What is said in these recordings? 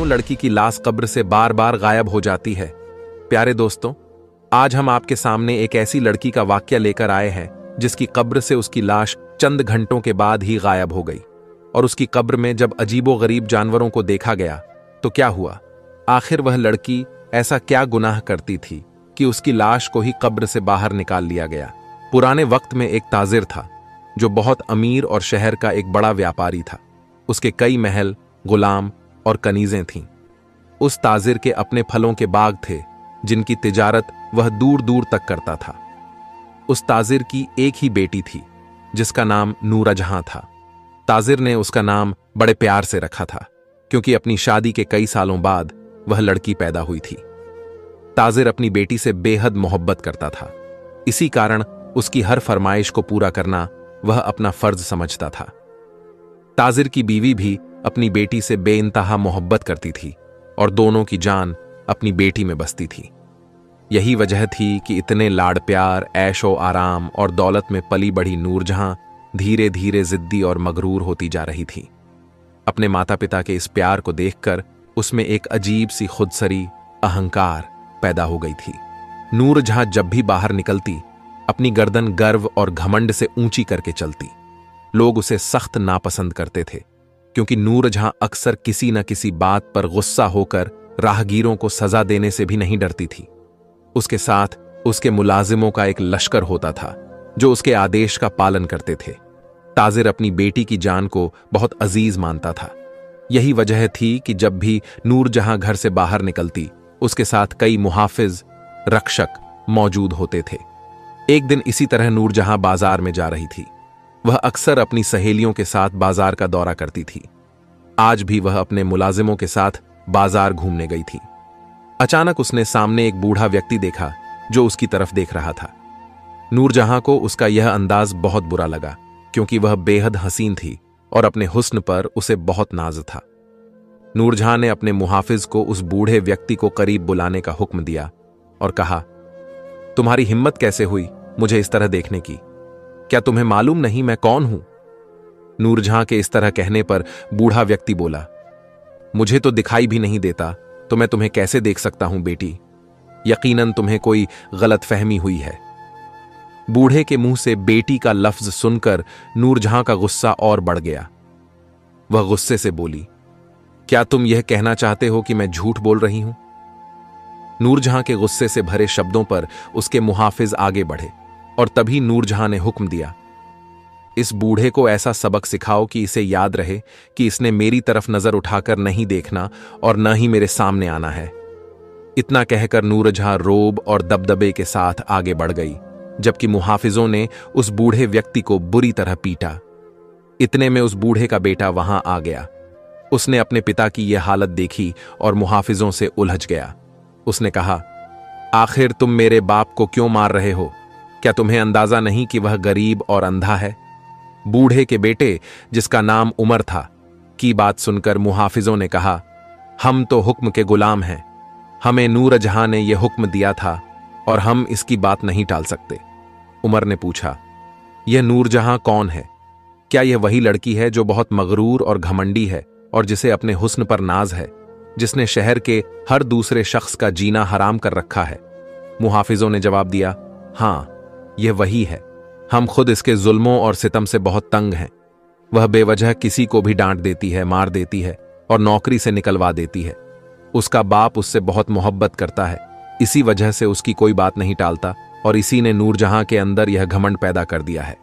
क्यों लड़की की लाश कब्र से बार बार गायब हो जाती है। प्यारे दोस्तों, आज हम आपके सामने एक ऐसी लड़की का वाक्य लेकर आए हैं जिसकी कब्र से उसकी लाश चंद घंटों के बाद ही गायब हो गई। और उसकी कब्र में जब अजीबोगरीब जानवरों को देखा गया तो क्या हुआ? आखिर वह लड़की ऐसा क्या गुनाह करती थी कि उसकी लाश को ही कब्र से बाहर निकाल लिया गया। पुराने वक्त में एक ताजिर था जो बहुत अमीर और शहर का एक बड़ा व्यापारी था। उसके कई महल, गुलाम और कनीजें थीं। उस ताजिर के अपने फलों के बाग थे जिनकी तिजारत वह दूर दूर तक करता था। उस ताजिर की एक ही बेटी थी जिसका नाम नूरजहां था। ताजिर ने उसका नाम बड़े प्यार से रखा था क्योंकि अपनी शादी के कई सालों बाद वह लड़की पैदा हुई थी। ताजिर अपनी बेटी से बेहद मोहब्बत करता था। इसी कारण उसकी हर फरमाइश को पूरा करना वह अपना फर्ज समझता था। ताजिर की बीवी भी अपनी बेटी से बेइंतहा मोहब्बत करती थी और दोनों की जान अपनी बेटी में बसती थी। यही वजह थी कि इतने लाड़ प्यार, ऐशो आराम और दौलत में पली बढ़ी नूरजहां धीरे धीरे जिद्दी और मगरूर होती जा रही थी। अपने माता पिता के इस प्यार को देखकर उसमें एक अजीब सी खुदसरी, अहंकार पैदा हो गई थी। नूरजहां जब भी बाहर निकलती अपनी गर्दन गर्व और घमंड से ऊंची करके चलती। लोग उसे सख्त नापसंद करते थे क्योंकि नूरजहां अक्सर किसी न किसी बात पर गुस्सा होकर राहगीरों को सजा देने से भी नहीं डरती थी। उसके साथ उसके मुलाजिमों का एक लश्कर होता था जो उसके आदेश का पालन करते थे। ताजिर अपनी बेटी की जान को बहुत अजीज मानता था। यही वजह थी कि जब भी नूरजहां घर से बाहर निकलती उसके साथ कई मुहाफिज, रक्षक मौजूद होते थे। एक दिन इसी तरह नूरजहां बाजार में जा रही थी। वह अक्सर अपनी सहेलियों के साथ बाजार का दौरा करती थी। आज भी वह अपने मुलाजिमों के साथ बाजार घूमने गई थी। अचानक उसने सामने एक बूढ़ा व्यक्ति देखा जो उसकी तरफ देख रहा था। नूरजहां को उसका यह अंदाज बहुत बुरा लगा क्योंकि वह बेहद हसीन थी और अपने हुस्न पर उसे बहुत नाज था। नूरजहां ने अपने मुहाफिज को उस बूढ़े व्यक्ति को करीब बुलाने का हुक्म दिया और कहा, तुम्हारी हिम्मत कैसे हुई मुझे इस तरह देखने की? क्या तुम्हें मालूम नहीं मैं कौन हूं? नूरजहां के इस तरह कहने पर बूढ़ा व्यक्ति बोला, मुझे तो दिखाई भी नहीं देता तो मैं तुम्हें कैसे देख सकता हूं बेटी? यकीनन तुम्हें कोई गलतफहमी हुई है। बूढ़े के मुंह से बेटी का लफ्ज सुनकर नूरजहां का गुस्सा और बढ़ गया। वह गुस्से से बोली, क्या तुम यह कहना चाहते हो कि मैं झूठ बोल रही हूं? नूरजहां के गुस्से से भरे शब्दों पर उसके मुहाफिज आगे बढ़े और तभी नूरजहां ने हुक्म दिया, इस बूढ़े को ऐसा सबक सिखाओ कि इसे याद रहे कि इसने मेरी तरफ नजर उठाकर नहीं देखना और न ही मेरे सामने आना है। इतना कहकर नूरजहां रोब और दबदबे के साथ आगे बढ़ गई जबकि मुहाफिजों ने उस बूढ़े व्यक्ति को बुरी तरह पीटा। इतने में उस बूढ़े का बेटा वहां आ गया। उसने अपने पिता की यह हालत देखी और मुहाफिजों से उलझ गया। उसने कहा, आखिर तुम मेरे बाप को क्यों मार रहे हो? क्या तुम्हें अंदाजा नहीं कि वह गरीब और अंधा है? बूढ़े के बेटे, जिसका नाम उमर था, की बात सुनकर मुहाफिजों ने कहा, हम तो हुक्म के गुलाम हैं। हमें नूरजहां ने यह हुक्म दिया था और हम इसकी बात नहीं टाल सकते। उमर ने पूछा, यह नूरजहां कौन है? क्या यह वही लड़की है जो बहुत मगरूर और घमंडी है और जिसे अपने हुस्न पर नाज है, जिसने शहर के हर दूसरे शख्स का जीना हराम कर रखा है? मुहाफिजों ने जवाब दिया, हां, यह वही है। हम खुद इसके जुल्मों और सितम से बहुत तंग हैं। वह बेवजह किसी को भी डांट देती है, मार देती है और नौकरी से निकलवा देती है। उसका बाप उससे बहुत मोहब्बत करता है, इसी वजह से उसकी कोई बात नहीं टालता और इसी ने नूरजहां के अंदर यह घमंड पैदा कर दिया है।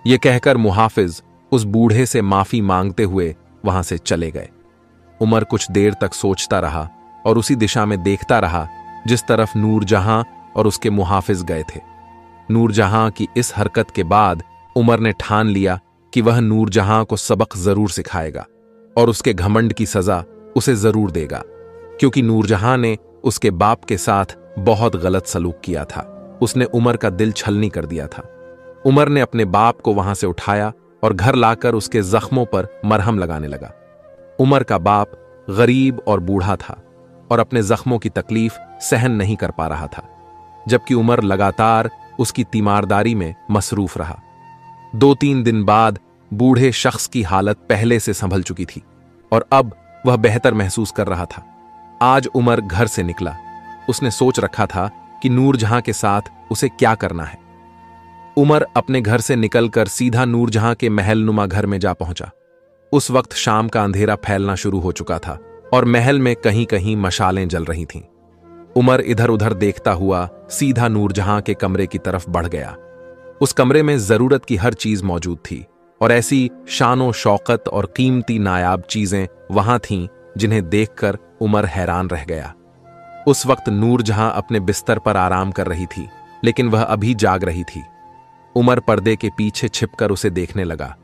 यह कहकर मुहाफिज उस बूढ़े से माफी मांगते हुए वहां से चले गए। उमर कुछ देर तक सोचता रहा और उसी दिशा में देखता रहा जिस तरफ नूरजहां और उसके मुहाफिज गए थे। नूरजहां की इस हरकत के बाद उमर ने ठान लिया कि वह नूरजहां को सबक जरूर सिखाएगा और उसके घमंड की सजा उसे जरूर देगा, क्योंकि नूरजहां ने उसके बाप के साथ बहुत गलत सलूक किया था। उसने उमर का दिल छलनी कर दिया था। उमर ने अपने बाप को वहां से उठाया और घर लाकर उसके जख्मों पर मरहम लगाने लगा। उमर का बाप गरीब और बूढ़ा था और अपने जख्मों की तकलीफ सहन नहीं कर पा रहा था, जबकि उमर लगातार उसकी तीमारदारी में मसरूफ रहा। 2-3 दिन बाद बूढ़े शख्स की हालत पहले से संभल चुकी थी और अब वह बेहतर महसूस कर रहा था। आज उमर घर से निकला। उसने सोच रखा था कि नूरजहां के साथ उसे क्या करना है। उमर अपने घर से निकलकर सीधा नूरजहां के महलनुमा घर में जा पहुंचा। उस वक्त शाम का अंधेरा फैलना शुरू हो चुका था और महल में कहीं कहीं मशालें जल रही थीं। उमर इधर उधर देखता हुआ सीधा नूरजहां के कमरे की तरफ बढ़ गया। उस कमरे में जरूरत की हर चीज मौजूद थी और ऐसी शानो शौकत और कीमती नायाब चीजें वहां थीं जिन्हें देखकर उमर हैरान रह गया। उस वक्त नूरजहां अपने बिस्तर पर आराम कर रही थी, लेकिन वह अभी जाग रही थी। उमर पर्दे के पीछे छिपकर उसे देखने लगा।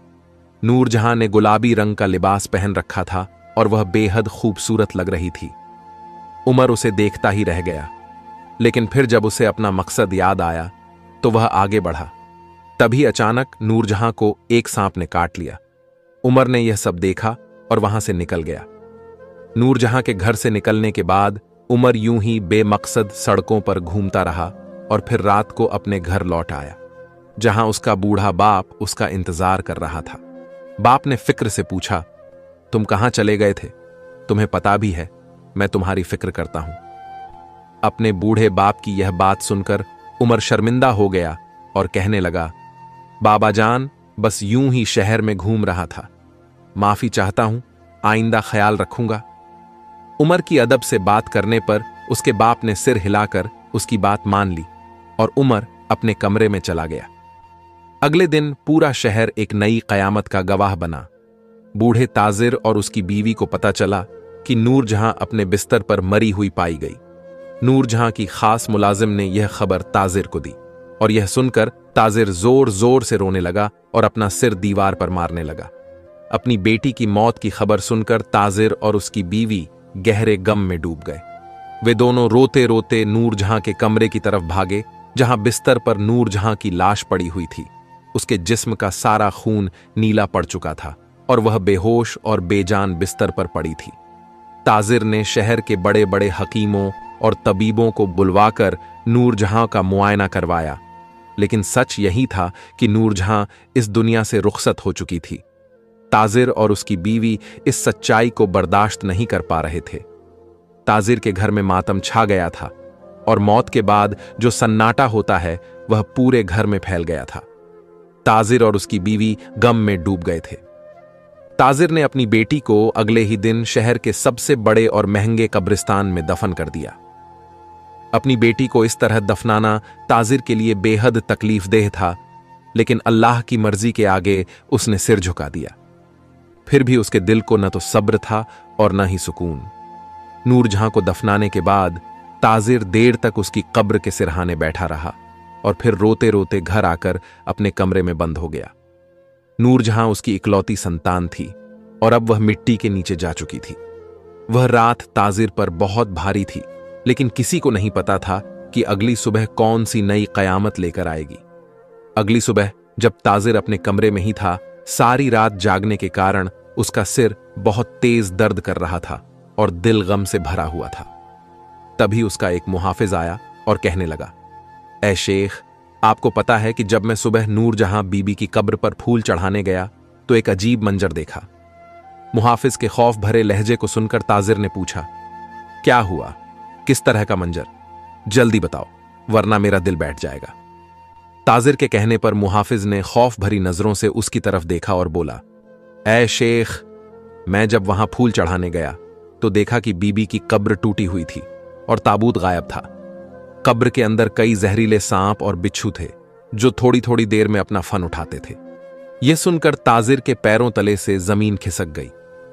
नूरजहां ने गुलाबी रंग का लिबास पहन रखा था और वह बेहद खूबसूरत लग रही थी। उमर उसे देखता ही रह गया, लेकिन फिर जब उसे अपना मकसद याद आया तो वह आगे बढ़ा। तभी अचानक नूरजहां को एक सांप ने काट लिया। उमर ने यह सब देखा और वहां से निकल गया। नूरजहां के घर से निकलने के बाद उमर यूं ही बेमकसद सड़कों पर घूमता रहा और फिर रात को अपने घर लौट आया, जहां उसका बूढ़ा बाप उसका इंतजार कर रहा था। बाप ने फिक्र से पूछा, तुम कहां चले गए थे? तुम्हें पता भी है मैं तुम्हारी फिक्र करता हूं। अपने बूढ़े बाप की यह बात सुनकर उमर शर्मिंदा हो गया और कहने लगा, बाबा जान, बस यूं ही शहर में घूम रहा था। माफी चाहता हूं, आइंदा ख्याल रखूंगा। उमर की अदब से बात करने पर उसके बाप ने सिर हिलाकर उसकी बात मान ली और उमर अपने कमरे में चला गया। अगले दिन पूरा शहर एक नई कयामत का गवाह बना। बूढ़े ताजिर और उसकी बीवी को पता चला कि नूरजहां अपने बिस्तर पर मरी हुई पाई गई। नूरजहां की खास मुलाजिम ने यह खबर ताजिर को दी और यह सुनकर ताजिर जोर जोर से रोने लगा और अपना सिर दीवार पर मारने लगा। अपनी बेटी की मौत की खबर सुनकर ताजिर और उसकी बीवी गहरे गम में डूब गए। वे दोनों रोते रोते नूरजहां के कमरे की तरफ भागे, जहां बिस्तर पर नूरजहां की लाश पड़ी हुई थी। उसके जिस्म का सारा खून नीला पड़ चुका था और वह बेहोश और बेजान बिस्तर पर पड़ी थी। ताजिर ने शहर के बड़े बड़े हकीमों और तबीबों को बुलवाकर नूरजहां का मुआयना करवाया, लेकिन सच यही था कि नूरजहां इस दुनिया से रुखसत हो चुकी थी। ताजिर और उसकी बीवी इस सच्चाई को बर्दाश्त नहीं कर पा रहे थे। ताजिर के घर में मातम छा गया था और मौत के बाद जो सन्नाटा होता है वह पूरे घर में फैल गया था। ताजिर और उसकी बीवी गम में डूब गए थे। ताजिर ने अपनी बेटी को अगले ही दिन शहर के सबसे बड़े और महंगे कब्रिस्तान में दफन कर दिया। अपनी बेटी को इस तरह दफनाना ताजिर के लिए बेहद तकलीफदेह था, लेकिन अल्लाह की मर्जी के आगे उसने सिर झुका दिया। फिर भी उसके दिल को न तो सब्र था और न ही सुकून। नूरजहां को दफनाने के बाद ताजिर देर तक उसकी कब्र के सिरहाने बैठा रहा और फिर रोते रोते घर आकर अपने कमरे में बंद हो गया। नूरजहां उसकी इकलौती संतान थी और अब वह मिट्टी के नीचे जा चुकी थी। वह रात ताजिर पर बहुत भारी थी, लेकिन किसी को नहीं पता था कि अगली सुबह कौन सी नई कयामत लेकर आएगी। अगली सुबह जब ताजिर अपने कमरे में ही था, सारी रात जागने के कारण उसका सिर बहुत तेज दर्द कर रहा था और दिल गम से भरा हुआ था। तभी उसका एक मुहाफिज आया और कहने लगा, ऐ शेख, आपको पता है कि जब मैं सुबह नूरजहां बीबी की कब्र पर फूल चढ़ाने गया तो एक अजीब मंजर देखा। मुहाफिज के खौफ भरे लहजे को सुनकर ताजिर ने पूछा, क्या हुआ? किस तरह का मंजर? जल्दी बताओ, वरना मेरा दिल बैठ जाएगा। ताजिर के कहने पर मुहाफिज ने खौफ भरी नजरों से उसकी तरफ देखा और बोला, ऐ शेख, मैं जब वहां फूल चढ़ाने गया तो देखा कि बीबी की कब्र टूटी हुई थी और ताबूत गायब था। कब्र के अंदर कई जहरीले सांप और बिच्छू थे जो थोड़ी थोड़ी देर में अपना फन उठाते थे। यह सुनकर ताजिर के पैरों तले से जमीन खिसक गई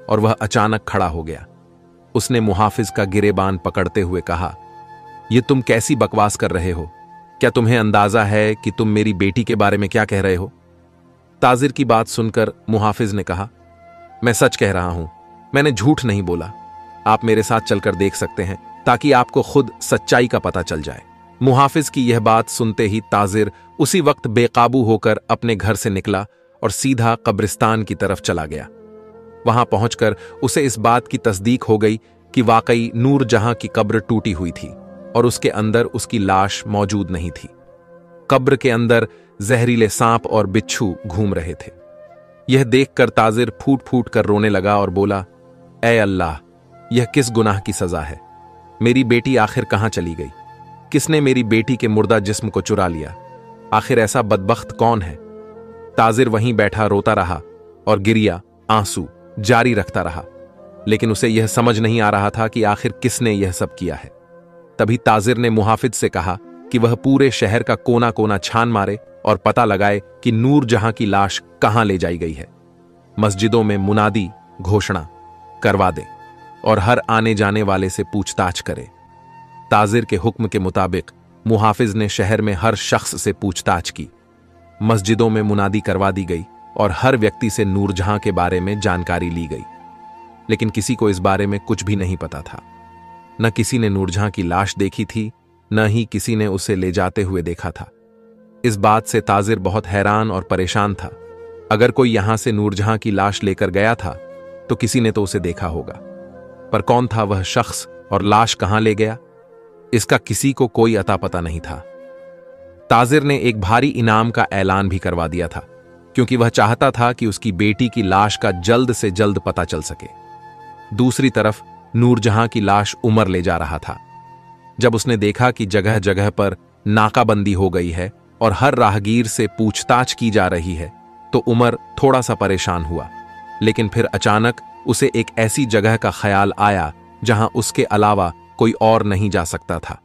और वह अचानक खड़ा हो गया। उसने मुहाफिज का गिरेबान पकड़ते हुए कहा, यह तुम कैसी बकवास कर रहे हो? क्या तुम्हें अंदाजा है कि तुम मेरी बेटी के बारे में क्या कह रहे हो? ताजिर की बात सुनकर मुहाफिज ने कहा, मैं सच कह रहा हूं, मैंने झूठ नहीं बोला। आप मेरे साथ चलकर देख सकते हैं ताकि आपको खुद सच्चाई का पता चल जाए। मुहाफिज की यह बात सुनते ही ताजिर उसी वक्त बेकाबू होकर अपने घर से निकला और सीधा कब्रिस्तान की तरफ चला गया। वहां पहुंचकर उसे इस बात की तस्दीक हो गई कि वाकई नूरजहां की कब्र टूटी हुई थी और उसके अंदर उसकी लाश मौजूद नहीं थी। कब्र के अंदर जहरीले सांप और बिच्छू घूम रहे थे। यह देखकर ताजिर फूट फूट कर रोने लगा और बोला, ऐ अल्लाह, यह किस गुनाह की सजा है? मेरी बेटी आखिर कहां चली गई? किसने मेरी बेटी के मुर्दा जिस्म को चुरा लिया? आखिर ऐसा बदबख्त कौन है? ताजिर वहीं बैठा रोता रहा और गिरिया आंसू जारी रखता रहा, लेकिन उसे यह समझ नहीं आ रहा था कि आखिर किसने यह सब किया है। तभी ताजिर ने मुहाफिज से कहा कि वह पूरे शहर का कोना कोना छान मारे और पता लगाए कि नूरजहां की लाश कहां ले जाई गई है। मस्जिदों में मुनादी घोषणा करवा दे और हर आने जाने वाले से पूछताछ करे। ताजिर के हुक्म के मुताबिक मुहाफिज ने शहर में हर शख्स से पूछताछ की। मस्जिदों में मुनादी करवा दी गई और हर व्यक्ति से नूरजहां के बारे में जानकारी ली गई, लेकिन किसी को इस बारे में कुछ भी नहीं पता था। न किसी ने नूरजहां की लाश देखी थी, न ही किसी ने उसे ले जाते हुए देखा था। इस बात से ताजिर बहुत हैरान और परेशान था। अगर कोई यहां से नूरजहां की लाश लेकर गया था तो किसी ने तो उसे देखा होगा, पर कौन था वह शख्स और लाश कहां ले गया, इसका किसी को कोई अता पता नहीं था। ताजिर ने एक भारी इनाम का ऐलान भी करवा दिया था, क्योंकि वह चाहता था कि उसकी बेटी की लाश का जल्द से जल्द पता चल सके। दूसरी तरफ नूरजहां की लाश उमर ले जा रहा था। जब उसने देखा कि जगह जगह पर नाकाबंदी हो गई है और हर राहगीर से पूछताछ की जा रही है, तो उमर थोड़ा सा परेशान हुआ। लेकिन फिर अचानक उसे एक ऐसी जगह का ख्याल आया जहां उसके अलावा कोई और नहीं जा सकता था।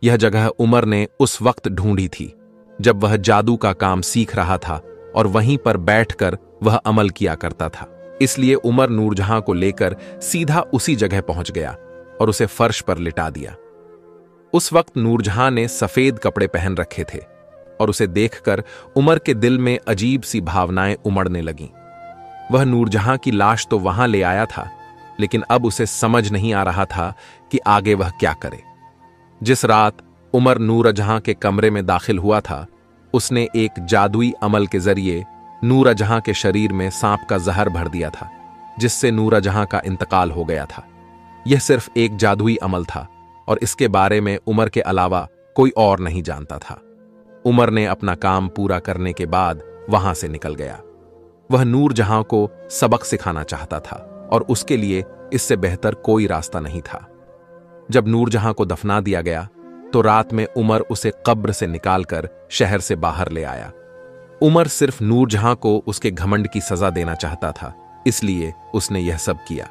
यह जगह उमर ने उस वक्त ढूंढी थी जब वह जादू का काम सीख रहा था और वहीं पर बैठकर वह अमल किया करता था। इसलिए उमर नूरजहां को लेकर सीधा उसी जगह पहुंच गया और उसे फर्श पर लिटा दिया। उस वक्त नूरजहां ने सफेद कपड़े पहन रखे थे और उसे देखकर उमर के दिल में अजीब सी भावनाएं उमड़ने लगीं। वह नूरजहां की लाश तो वहां ले आया था, लेकिन अब उसे समझ नहीं आ रहा था कि आगे वह क्या करे। जिस रात उमर नूरजहां के कमरे में दाखिल हुआ था, उसने एक जादुई अमल के जरिए नूरजहां के शरीर में सांप का जहर भर दिया था, जिससे नूरजहां का इंतकाल हो गया था। यह सिर्फ एक जादुई अमल था और इसके बारे में उमर के अलावा कोई और नहीं जानता था। उमर ने अपना काम पूरा करने के बाद वहां से निकल गया। वह नूरजहां को सबक सिखाना चाहता था और उसके लिए इससे बेहतर कोई रास्ता नहीं था। जब नूरजहां को दफना दिया गया तो रात में उमर उसे कब्र से निकालकर शहर से बाहर ले आया। उमर सिर्फ नूरजहां को उसके घमंड की सजा देना चाहता था, इसलिए उसने यह सब किया।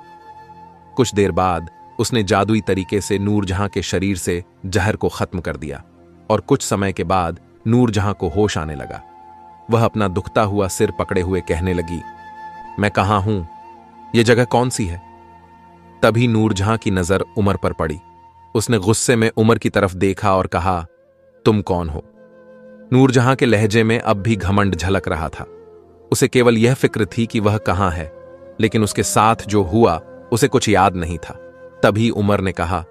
कुछ देर बाद उसने जादुई तरीके से नूरजहां के शरीर से जहर को खत्म कर दिया और कुछ समय के बाद नूरजहां को होश आने लगा। वह अपना दुखता हुआ सिर पकड़े हुए कहने लगी, मैं कहां हूं? यह जगह कौन सी है? तभी नूरजहां की नजर उमर पर पड़ी। उसने गुस्से में उमर की तरफ देखा और कहा, तुम कौन हो? नूरजहां के लहजे में अब भी घमंड झलक रहा था। उसे केवल यह फिक्र थी कि वह कहां है, लेकिन उसके साथ जो हुआ उसे कुछ याद नहीं था। तभी उमर ने कहा,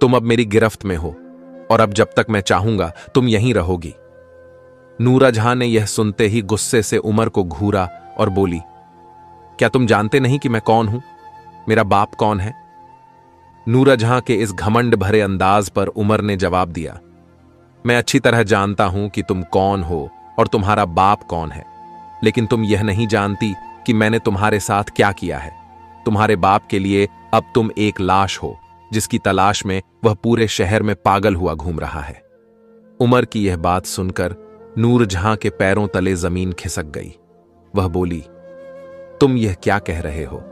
तुम अब मेरी गिरफ्त में हो और अब जब तक मैं चाहूंगा तुम यहीं रहोगी। नूरजहां ने यह सुनते ही गुस्से से उमर को घूरा और बोली, क्या तुम जानते नहीं कि मैं कौन हूं? मेरा बाप कौन है? नूरजहां के इस घमंड भरे अंदाज पर उमर ने जवाब दिया, मैं अच्छी तरह जानता हूं कि तुम कौन हो और तुम्हारा बाप कौन है, लेकिन तुम यह नहीं जानती कि मैंने तुम्हारे साथ क्या किया है। तुम्हारे बाप के लिए अब तुम एक लाश हो, जिसकी तलाश में वह पूरे शहर में पागल हुआ घूम रहा है। उमर की यह बात सुनकर नूरजहां के पैरों तले जमीन खिसक गई। वह बोली, तुम यह क्या कह रहे हो?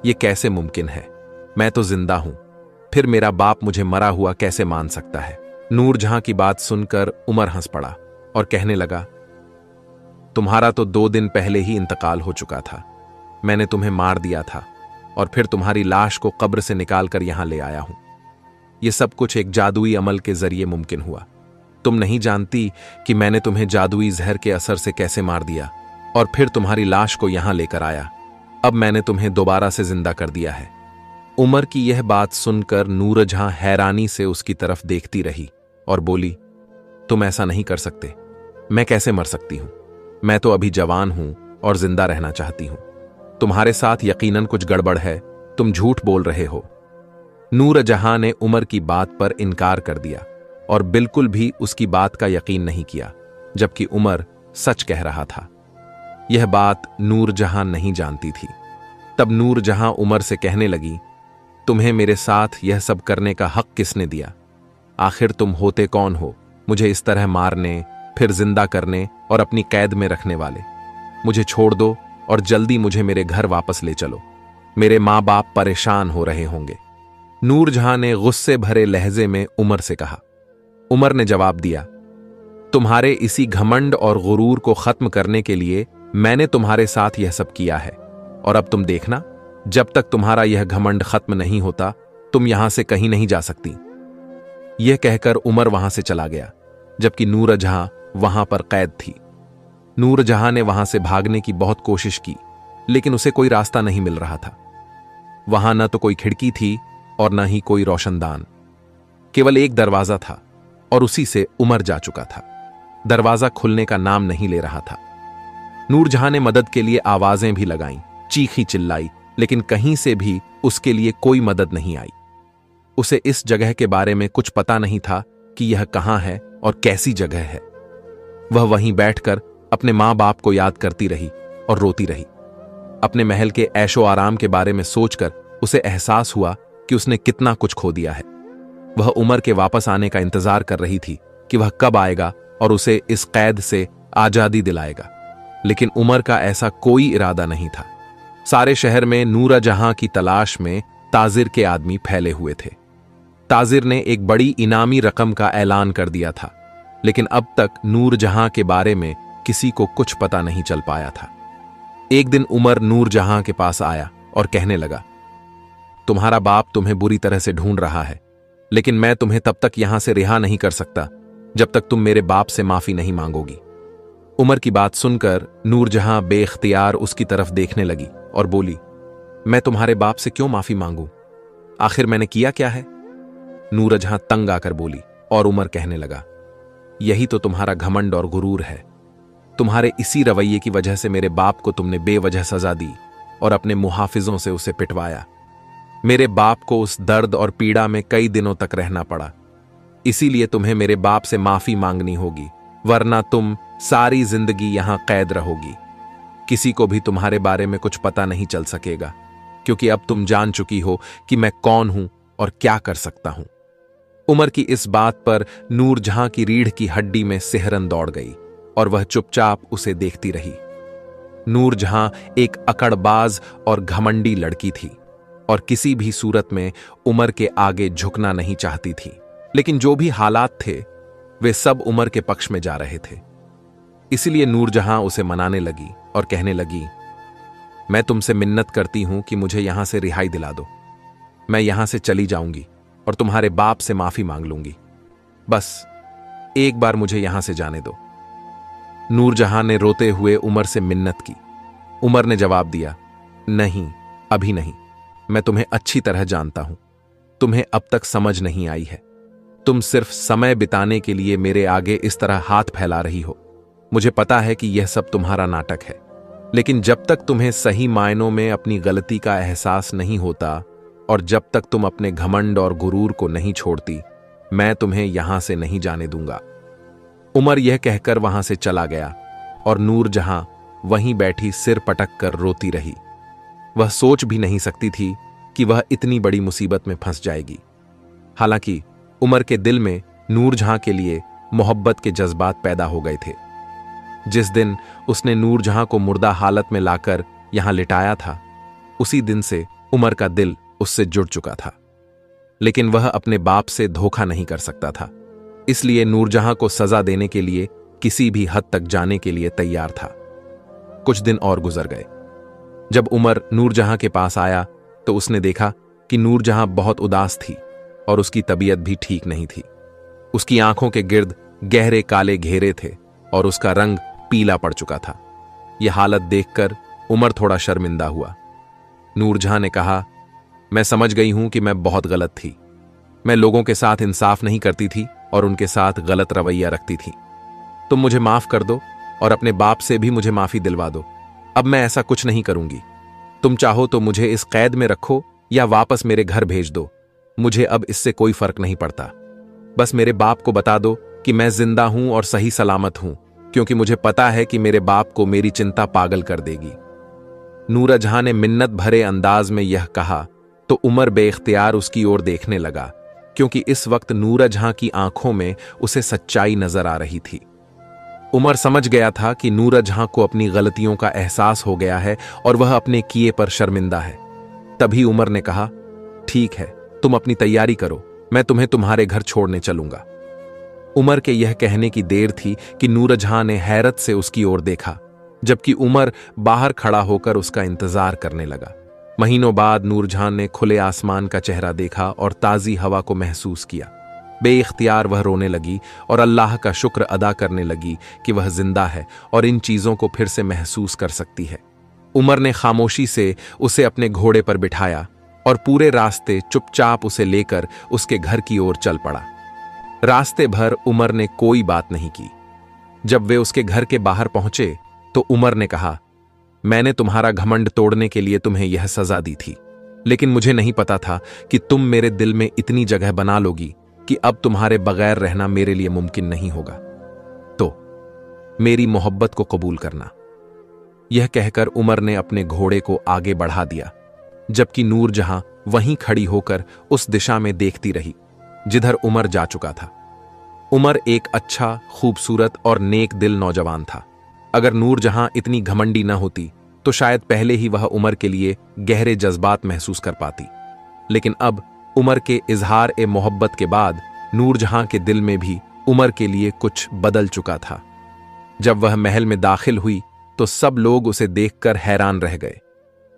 यह कैसे मुमकिन है? मैं तो जिंदा हूं, फिर मेरा बाप मुझे मरा हुआ कैसे मान सकता है? नूरजहां की बात सुनकर उमर हंस पड़ा और कहने लगा, तुम्हारा तो 2 दिन पहले ही इंतकाल हो चुका था। मैंने तुम्हें मार दिया था और फिर तुम्हारी लाश को कब्र से निकालकर यहां ले आया हूं। यह सब कुछ एक जादुई अमल के जरिए मुमकिन हुआ। तुम नहीं जानती कि मैंने तुम्हें जादुई जहर के असर से कैसे मार दिया और फिर तुम्हारी लाश को यहां लेकर आया। अब मैंने तुम्हें दोबारा से जिंदा कर दिया है। उमर की यह बात सुनकर नूरजहां हैरानी से उसकी तरफ देखती रही और बोली, तुम ऐसा नहीं कर सकते। मैं कैसे मर सकती हूं? मैं तो अभी जवान हूं और जिंदा रहना चाहती हूं। तुम्हारे साथ यकीनन कुछ गड़बड़ है, तुम झूठ बोल रहे हो। नूरजहां ने उमर की बात पर इनकार कर दिया और बिल्कुल भी उसकी बात का यकीन नहीं किया, जबकि उमर सच कह रहा था। यह बात नूरजहां नहीं जानती थी। तब नूर जहां उमर से कहने लगी, तुम्हें मेरे साथ यह सब करने का हक किसने दिया? आखिर तुम होते कौन हो, मुझे इस तरह मारने, फिर जिंदा करने और अपनी कैद में रखने वाले? मुझे छोड़ दो और जल्दी मुझे मेरे घर वापस ले चलो। मेरे माँ बाप परेशान हो रहे होंगे। नूर जहां ने गुस्से भरे लहजे में उमर से कहा। उमर ने जवाब दिया, तुम्हारे इसी घमंड और गुरूर को खत्म करने के लिए मैंने तुम्हारे साथ यह सब किया है, और अब तुम देखना, जब तक तुम्हारा यह घमंड खत्म नहीं होता तुम यहां से कहीं नहीं जा सकती। यह कहकर उमर वहां से चला गया, जबकि नूर जहां वहां पर कैद थी। नूर जहां ने वहां से भागने की बहुत कोशिश की, लेकिन उसे कोई रास्ता नहीं मिल रहा था। वहां न तो कोई खिड़की थी और न ही कोई रोशनदान। केवल एक दरवाजा था और उसी से उमर जा चुका था। दरवाजा खुलने का नाम नहीं ले रहा था। नूर जहां ने मदद के लिए आवाजें भी लगाईं, चीखी चिल्लाई, लेकिन कहीं से भी उसके लिए कोई मदद नहीं आई। उसे इस जगह के बारे में कुछ पता नहीं था कि यह कहां है और कैसी जगह है। वह वहीं बैठकर अपने मां बाप को याद करती रही और रोती रही। अपने महल के ऐशो आराम के बारे में सोचकर उसे एहसास हुआ कि उसने कितना कुछ खो दिया है। वह उमर के वापस आने का इंतजार कर रही थी कि वह कब आएगा और उसे इस कैद से आजादी दिलाएगा, लेकिन उमर का ऐसा कोई इरादा नहीं था। सारे शहर में नूर जहां की तलाश में ताजिर के आदमी फैले हुए थे। ताजिर ने एक बड़ी इनामी रकम का ऐलान कर दिया था, लेकिन अब तक नूर जहां के बारे में किसी को कुछ पता नहीं चल पाया था। एक दिन उमर नूर जहां के पास आया और कहने लगा, तुम्हारा बाप तुम्हें बुरी तरह से ढूंढ रहा है, लेकिन मैं तुम्हें तब तक यहां से रिहा नहीं कर सकता जब तक तुम मेरे बाप से माफी नहीं मांगोगी। उमर की बात सुनकर नूर जहां बेख्तियार उसकी तरफ देखने लगी और बोली, मैं तुम्हारे बाप से क्यों माफी मांगूं? आखिर मैंने किया क्या है? नूर जहां तंग आकर बोली और उमर कहने लगा, यही तो तुम्हारा घमंड और गुरूर है। तुम्हारे इसी रवैये की वजह से मेरे बाप को तुमने बेवजह सजा दी और अपने मुहाफिजों से उसे पिटवाया। मेरे बाप को उस दर्द और पीड़ा में कई दिनों तक रहना पड़ा। इसीलिए तुम्हें मेरे बाप से माफी मांगनी होगी, वरना तुम सारी जिंदगी यहां कैद रहोगी। किसी को भी तुम्हारे बारे में कुछ पता नहीं चल सकेगा, क्योंकि अब तुम जान चुकी हो कि मैं कौन हूं और क्या कर सकता हूं। उमर की इस बात पर नूर जहां की रीढ़ की हड्डी में सिहरन दौड़ गई और वह चुपचाप उसे देखती रही। नूर जहां एक अकड़बाज और घमंडी लड़की थी और किसी भी सूरत में उमर के आगे झुकना नहीं चाहती थी, लेकिन जो भी हालात थे वे सब उमर के पक्ष में जा रहे थे। इसलिए नूर जहां उसे मनाने लगी और कहने लगी, मैं तुमसे मिन्नत करती हूं कि मुझे यहां से रिहाई दिला दो। मैं यहां से चली जाऊंगी और तुम्हारे बाप से माफी मांग लूंगी। बस एक बार मुझे यहां से जाने दो। नूर जहां ने रोते हुए उमर से मिन्नत की। उमर ने जवाब दिया, नहीं, अभी नहीं। मैं तुम्हें अच्छी तरह जानता हूं। तुम्हें अब तक समझ नहीं आई है। तुम सिर्फ समय बिताने के लिए मेरे आगे इस तरह हाथ फैला रही हो। मुझे पता है कि यह सब तुम्हारा नाटक है, लेकिन जब तक तुम्हें सही मायनों में अपनी गलती का एहसास नहीं होता और जब तक तुम अपने घमंड और गुरूर को नहीं छोड़ती, मैं तुम्हें यहां से नहीं जाने दूंगा। उमर यह कहकर वहां से चला गया और नूर जहां वहीं बैठी सिर पटक कर रोती रही। वह सोच भी नहीं सकती थी कि वह इतनी बड़ी मुसीबत में फंस जाएगी। हालांकि उमर के दिल में नूर जहां के लिए मोहब्बत के जज्बात पैदा हो गए थे। जिस दिन उसने नूर जहां को मुर्दा हालत में लाकर यहां लिटाया था, उसी दिन से उमर का दिल उससे जुड़ चुका था। लेकिन वह अपने बाप से धोखा नहीं कर सकता था, इसलिए नूरजहां को सजा देने के लिए किसी भी हद तक जाने के लिए तैयार था। कुछ दिन और गुजर गए। जब उमर नूरजहां के पास आया तो उसने देखा कि नूरजहां बहुत उदास थी और उसकी तबीयत भी ठीक नहीं थी। उसकी आंखों के गिर्द गहरे काले घेरे थे और उसका रंग पीला पड़ चुका था। यह हालत देखकर उमर थोड़ा शर्मिंदा हुआ। नूरजहां ने कहा, मैं समझ गई हूं कि मैं बहुत गलत थी। मैं लोगों के साथ इंसाफ नहीं करती थी और उनके साथ गलत रवैया रखती थी। तुम मुझे माफ कर दो और अपने बाप से भी मुझे माफी दिलवा दो। अब मैं ऐसा कुछ नहीं करूंगी। तुम चाहो तो मुझे इस कैद में रखो या वापस मेरे घर भेज दो। मुझे अब इससे कोई फर्क नहीं पड़ता। बस मेरे बाप को बता दो कि मैं जिंदा हूं और सही सलामत हूं, क्योंकि मुझे पता है कि मेरे बाप को मेरी चिंता पागल कर देगी। नूरजहां ने मिन्नत भरे अंदाज में यह कहा तो उमर बेख्तियार उसकी ओर देखने लगा, क्योंकि इस वक्त नूरजहां की आंखों में उसे सच्चाई नजर आ रही थी। उमर समझ गया था कि नूरजहां को अपनी गलतियों का एहसास हो गया है और वह अपने किए पर शर्मिंदा है। तभी उमर ने कहा, ठीक है, तुम अपनी तैयारी करो, मैं तुम्हें तुम्हारे घर छोड़ने चलूंगा। उमर के यह कहने की देर थी कि नूरजहां ने हैरत से उसकी ओर देखा, जबकि उमर बाहर खड़ा होकर उसका इंतजार करने लगा। महीनों बाद नूरजहां ने खुले आसमान का चेहरा देखा और ताजी हवा को महसूस किया। बेइख्तियार वह रोने लगी और अल्लाह का शुक्र अदा करने लगी कि वह जिंदा है और इन चीजों को फिर से महसूस कर सकती है। उमर ने खामोशी से उसे अपने घोड़े पर बिठाया और पूरे रास्ते चुपचाप उसे लेकर उसके घर की ओर चल पड़ा। रास्ते भर उमर ने कोई बात नहीं की। जब वे उसके घर के बाहर पहुंचे तो उमर ने कहा, मैंने तुम्हारा घमंड तोड़ने के लिए तुम्हें यह सजा दी थी, लेकिन मुझे नहीं पता था कि तुम मेरे दिल में इतनी जगह बना लोगी कि अब तुम्हारे बगैर रहना मेरे लिए मुमकिन नहीं होगा। तो मेरी मोहब्बत को कबूल करना। यह कहकर उमर ने अपने घोड़े को आगे बढ़ा दिया, जबकि नूरजहां वहीं खड़ी होकर उस दिशा में देखती रही जिधर उमर जा चुका था। उमर एक अच्छा, खूबसूरत और नेक दिल नौजवान था। अगर नूरजहां इतनी घमंडी न होती तो शायद पहले ही वह उमर के लिए गहरे जज्बात महसूस कर पाती। लेकिन अब उमर के इजहार ए मोहब्बत के बाद नूरजहां के दिल में भी उमर के लिए कुछ बदल चुका था। जब वह महल में दाखिल हुई तो सब लोग उसे देखकर हैरान रह गए।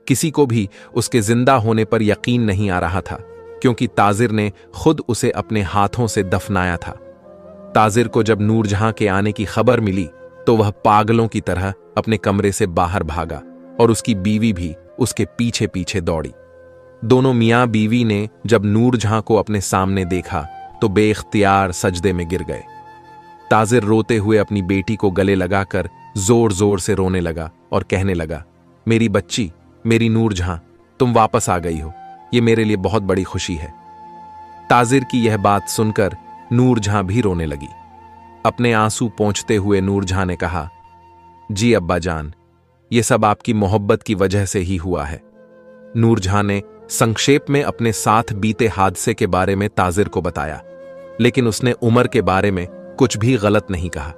किसी को भी उसके जिंदा होने पर यकीन नहीं आ रहा था, क्योंकि ताजिर ने खुद उसे अपने हाथों से दफनाया था। ताजिर को जब नूरजहां के आने की खबर मिली तो वह पागलों की तरह अपने कमरे से बाहर भागा और उसकी बीवी भी उसके पीछे पीछे दौड़ी। दोनों मियां बीवी ने जब नूरजहां को अपने सामने देखा तो बेइख्तियार सजदे में गिर गए। ताजिर रोते हुए अपनी बेटी को गले लगाकर जोर जोर से रोने लगा और कहने लगा, मेरी बच्ची, मेरी नूरजहां, तुम वापस आ गई हो, ये मेरे लिए बहुत बड़ी खुशी है। ताजिर की यह बात सुनकर नूरजहां भी रोने लगी। अपने आंसू पोंछते हुए नूरजहां ने कहा, जी अब्बा जान, ये सब आपकी मोहब्बत की वजह से ही हुआ है। नूरजहां ने संक्षेप में अपने साथ बीते हादसे के बारे में ताजिर को बताया, लेकिन उसने उमर के बारे में कुछ भी गलत नहीं कहा।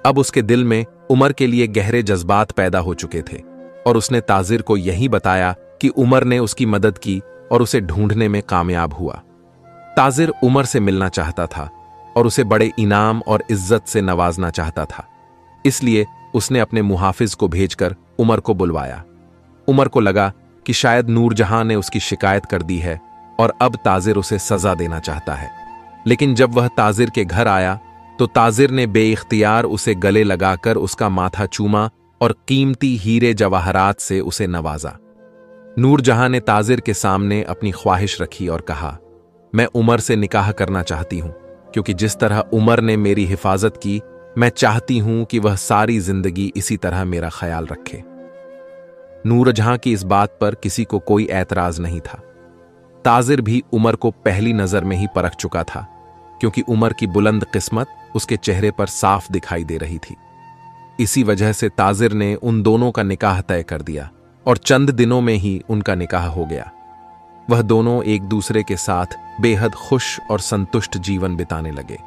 अब उसके दिल में उमर के लिए गहरे जज्बात पैदा हो चुके थे और उसने ताजिर को यही बताया कि उमर ने उसकी मदद की और उसे ढूंढने में कामयाब हुआ। ताजिर उमर से मिलना चाहता था और उसे बड़े इनाम और इज्जत से नवाजना चाहता था, इसलिए उसने अपने मुहाफिज को भेजकर उमर को बुलवाया। उमर को लगा कि शायद नूरजहां ने उसकी शिकायत कर दी है और अब ताजिर उसे सजा देना चाहता है। लेकिन जब वह ताजिर के घर आया तो ताजिर ने बेइख्तियार उसे गले लगाकर उसका माथा चूमा और कीमती हीरे जवाहरात से उसे नवाजा। नूरजहां ने ताजिर के सामने अपनी ख्वाहिश रखी और कहा, मैं उमर से निकाह करना चाहती हूं, क्योंकि जिस तरह उमर ने मेरी हिफाजत की, मैं चाहती हूं कि वह सारी जिंदगी इसी तरह मेरा ख्याल रखे। नूरजहां की इस बात पर किसी को कोई ऐतराज नहीं था। ताजिर भी उमर को पहली नजर में ही परख चुका था, क्योंकि उमर की बुलंद किस्मत उसके चेहरे पर साफ दिखाई दे रही थी। इसी वजह से ताजिर ने उन दोनों का निकाह तय कर दिया और चंद दिनों में ही उनका निकाह हो गया। वह दोनों एक दूसरे के साथ बेहद खुश और संतुष्ट जीवन बिताने लगे।